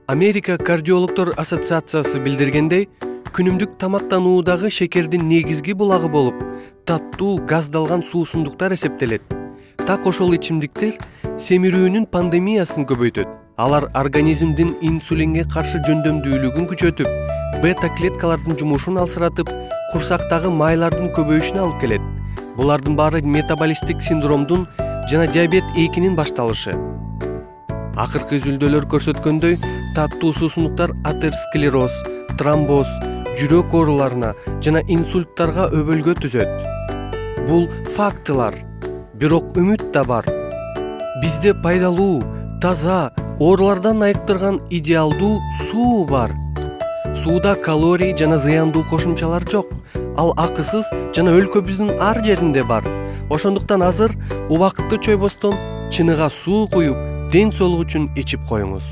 Америка кардиологдор ассоциациясы билдиргендей, күнүмдүк тамактануудагы шекердин негизги булагы болуп, таттуу газдалган суусундуктар эсептелет. Так ошол ичимдиктер семирүүнүн пандемиясын көбөйтөт. Алар организмдин инсулинге каршы жөндөмдүүлүгүн күчөтүп, бета-клеткалардын жумушун алсыратып, курсактагы майлардын көбөйүшүнө алып келет. Булардын баары метаболисттик синдромдун жана диабет 2-нин башталышы. Акыркы изилдөөлөр көрсөткөндөй, таттуу суусундуктар атеросклероз, тромбоз, жүрөк ооруларына жана инсульттарга өбөлгө түзөт. Бул фактылар, бирок үмүт да бар. Бизде пайдалуу, таза, оорулардан айыктырган идеалдуу суу бар. Сууда калорий жана зыяндуу кошумчалар жок. Ал акысыз жана өлкөбүздүн ар жеринде бар. Ошондуктан азыр убакытты чойбостон чыныга суу куюп, ден соолук үчүн ичип коюңуз.